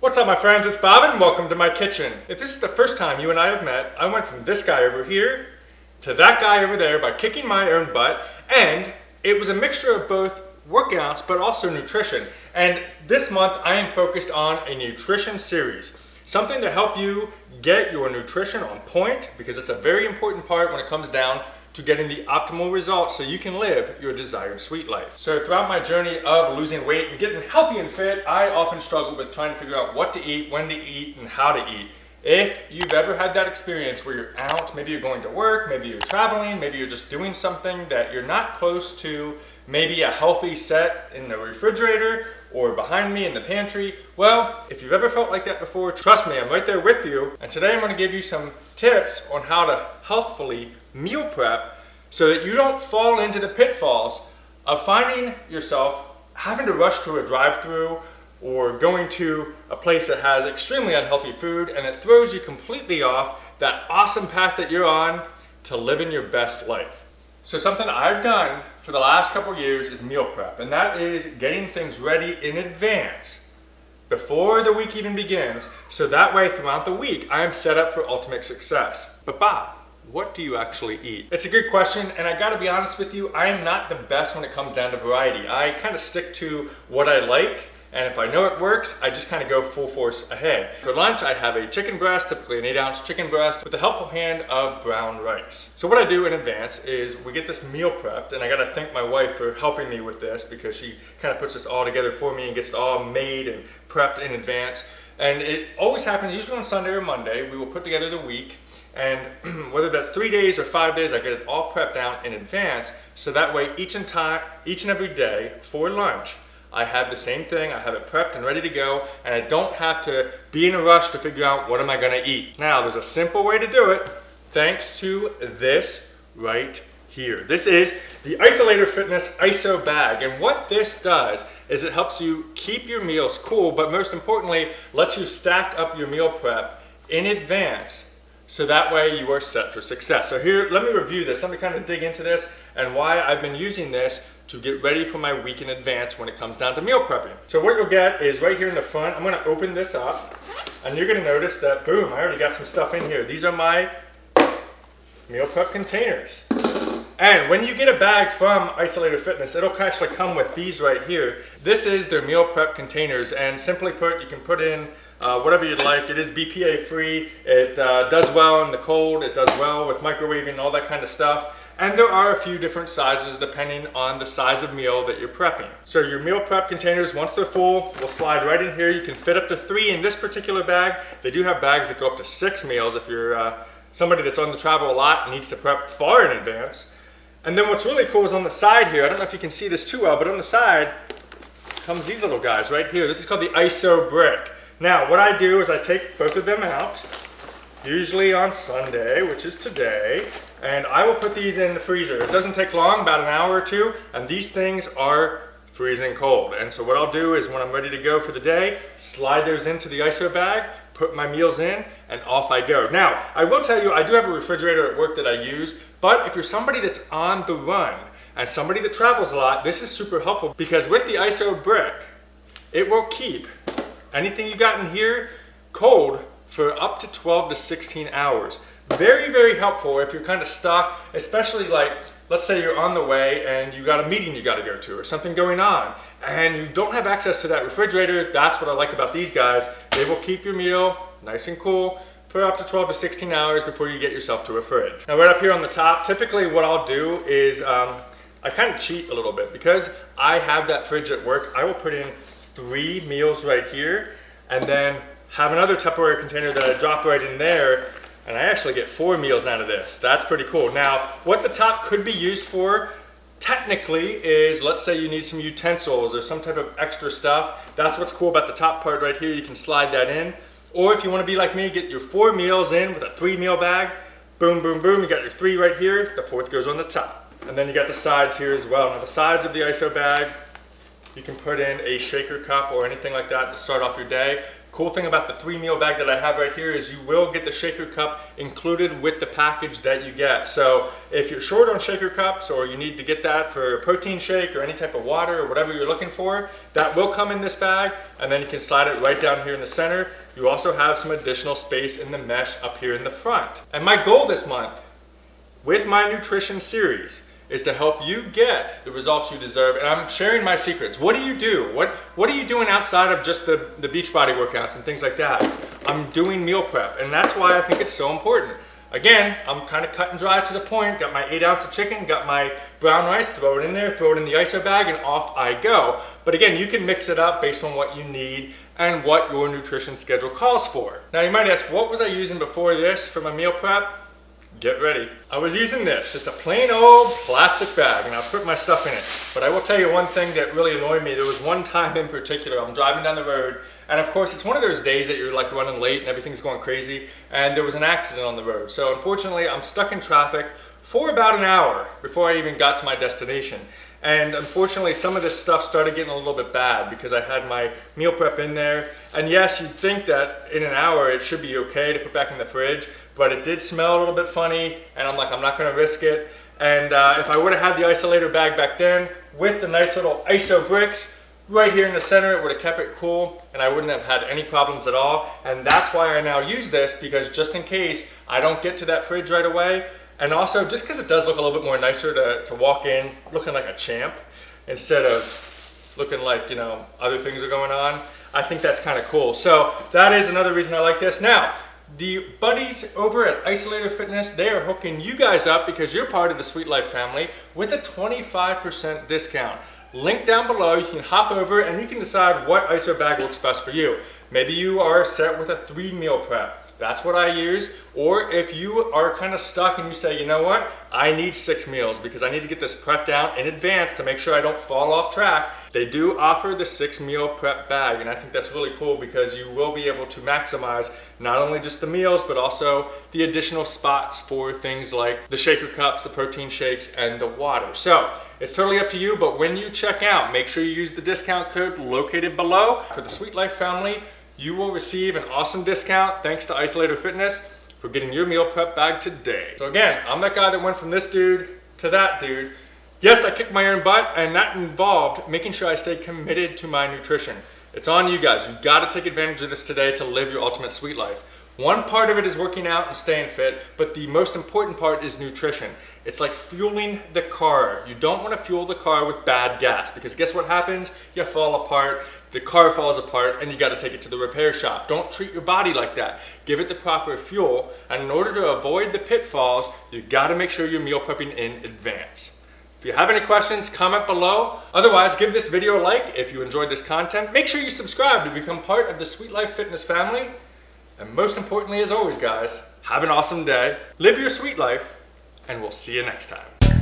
What's up my friends, it's Bob and welcome to my kitchen. If this is the first time you and I have met, I went from this guy over here to that guy over there by kicking my own butt, and it was a mixture of both workouts but also nutrition. And this month I am focused on a nutrition series, something to help you get your nutrition on point, because it's a very important part when it comes down to getting the optimal results so you can live your desired sweet life. So throughout my journey of losing weight and getting healthy and fit, I often struggled with trying to figure out what to eat, when to eat, and how to eat. If you've ever had that experience where you're out, maybe you're going to work, maybe you're traveling, maybe you're just doing something that you're not close to, maybe a healthy set in the refrigerator or behind me in the pantry, well, if you've ever felt like that before, trust me, I'm right there with you. And today I'm going to give you some tips on how to healthfully meal prep so that you don't fall into the pitfalls of finding yourself having to rush to a drive-thru or going to a place that has extremely unhealthy food, and it throws you completely off that awesome path that you're on to living your best life. So something I've done for the last couple years is meal prep, and that is getting things ready in advance before the week even begins, so that way throughout the week I am set up for ultimate success. But Bob, what do you actually eat? It's a good question, and I gotta be honest with you, I am not the best when it comes down to variety. I kind of stick to what I like, and if I know it works, I just kind of go full force ahead. For lunch, I have a chicken breast, typically an 8-ounce chicken breast, with a helpful hand of brown rice. So what I do in advance is we get this meal prepped, and I gotta thank my wife for helping me with this because she kind of puts this all together for me and gets it all made and prepped in advance. And it always happens, usually on Sunday or Monday, we will put together the week, and whether that's 3 days or 5 days, I get it all prepped down in advance, so that way each and every day for lunch, I have the same thing, I have it prepped and ready to go, and I don't have to be in a rush to figure out what am I gonna eat. Now, there's a simple way to do it, thanks to this right here. This is the Isolator Fitness Isobag, and what this does is it helps you keep your meals cool, but most importantly, lets you stack up your meal prep in advance, so that way you are set for success. So here, let me review this. Let me kind of dig into this and why I've been using this to get ready for my week in advance when it comes down to meal prepping. So what you'll get is right here in the front, I'm gonna open this up, and you're gonna notice that, boom, I already got some stuff in here. These are my meal prep containers. And when you get a bag from Isolator Fitness, it'll actually come with these right here. This is their meal prep containers, and simply put, you can put in whatever you'd like. It is BPA free, it does well in the cold, it does well with microwaving, all that kind of stuff. And there are a few different sizes depending on the size of meal that you're prepping. So your meal prep containers, once they're full, will slide right in here. You can fit up to 3 in this particular bag. They do have bags that go up to 6 meals if you're somebody that's on the travel a lot and needs to prep far in advance. And then what's really cool is on the side here, I don't know if you can see this too well, but on the side comes these little guys right here. This is called the IsoBrick. Now, what I do is I take both of them out, usually on Sunday, which is today, and I will put these in the freezer. It doesn't take long, about an hour or two, and these things are freezing cold. And so what I'll do is when I'm ready to go for the day, slide those into the ISO bag, put my meals in, and off I go. Now, I will tell you, I do have a refrigerator at work that I use, but if you're somebody that's on the run and somebody that travels a lot, this is super helpful because with the IsoBrick, it will keep anything you got in here cold for up to 12 to 16 hours. Very, very helpful if you're kind of stuck, especially like, let's say you're on the way and you got a meeting you got to go to or something going on and you don't have access to that refrigerator. That's what I like about these guys. They will keep your meal nice and cool for up to 12 to 16 hours before you get yourself to a fridge. Now right up here on the top, typically what I'll do is I kind of cheat a little bit because I have that fridge at work. I will put in 3 meals right here and then have another Tupperware container that I drop right in there, and I actually get 4 meals out of this. That's pretty cool. Now, what the top could be used for, technically, is let's say you need some utensils or some type of extra stuff. That's what's cool about the top part right here. You can slide that in. Or if you want to be like me, get your 4 meals in with a 3-meal bag. Boom, boom, boom. You got your 3 right here. The 4th goes on the top. And then you got the sides here as well. Now, the sides of the ISO bag, you can put in a shaker cup or anything like that to start off your day. Cool thing about the 3-meal bag that I have right here is you will get the shaker cup included with the package that you get. So if you're short on shaker cups or you need to get that for a protein shake or any type of water or whatever you're looking for, that will come in this bag, and then you can slide it right down here in the center. You also have some additional space in the mesh up here in the front. And my goal this month with my nutrition series is to help you get the results you deserve, and I'm sharing my secrets. What do you do? What are you doing outside of just the Beachbody workouts and things like that? I'm doing meal prep, and that's why I think it's so important. Again, I'm kind of cut and dry to the point. Got my 8 ounce of chicken, got my brown rice, throw it in there, throw it in the Isobag, and off I go. But again, you can mix it up based on what you need and what your nutrition schedule calls for. Now you might ask, what was I using before this for my meal prep? Get ready. I was using this, just a plain old plastic bag, and I was putting my stuff in it. But I will tell you one thing that really annoyed me. There was one time in particular, I'm driving down the road, and of course it's one of those days that you're like running late and everything's going crazy, and there was an accident on the road. So unfortunately, I'm stuck in traffic for about an hour before I even got to my destination. And unfortunately, some of this stuff started getting a little bit bad because I had my meal prep in there. And yes, you'd think that in an hour it should be okay to put back in the fridge, but it did smell a little bit funny, and I'm like, I'm not gonna risk it. And if I would have had the Isolator bag back then with the nice little IsoBricks right here in the center, it would have kept it cool and I wouldn't have had any problems at all. And that's why I now use this, because just in case I don't get to that fridge right away, and also just because it does look a little bit more nicer to walk in looking like a champ instead of looking like, you know, other things are going on. I think that's kind of cool. So that is another reason I like this. Now, the buddies over at Isolator Fitness, they are hooking you guys up because you're part of the Sweet Life family with a 25% discount. Link down below, you can hop over and you can decide what Isobag works best for you. Maybe you are set with a 3-meal prep. That's what I use. Or if you are kind of stuck and you say, you know what, I need 6 meals because I need to get this prep down in advance to make sure I don't fall off track, they do offer the 6-meal prep bag. And I think that's really cool because you will be able to maximize not only just the meals, but also the additional spots for things like the shaker cups, the protein shakes, and the water. So it's totally up to you, but when you check out, make sure you use the discount code located below. For the Sweet Life family, you will receive an awesome discount thanks to Isolator Fitness for getting your meal prep bag today. So again, I'm that guy that went from this dude to that dude. Yes, I kicked my own butt, and that involved making sure I stayed committed to my nutrition. It's on you guys. You've got to take advantage of this today to live your ultimate sweet life. One part of it is working out and staying fit, but the most important part is nutrition. It's like fueling the car. You don't want to fuel the car with bad gas because guess what happens? You fall apart, the car falls apart, and you got to take it to the repair shop. Don't treat your body like that. Give it the proper fuel, and in order to avoid the pitfalls, you got to make sure you're meal prepping in advance. If you have any questions, comment below. Otherwise, give this video a like if you enjoyed this content. Make sure you subscribe to become part of the Sweet Life Fitness family. And most importantly, as always, guys, have an awesome day, live your sweet life, and we'll see you next time.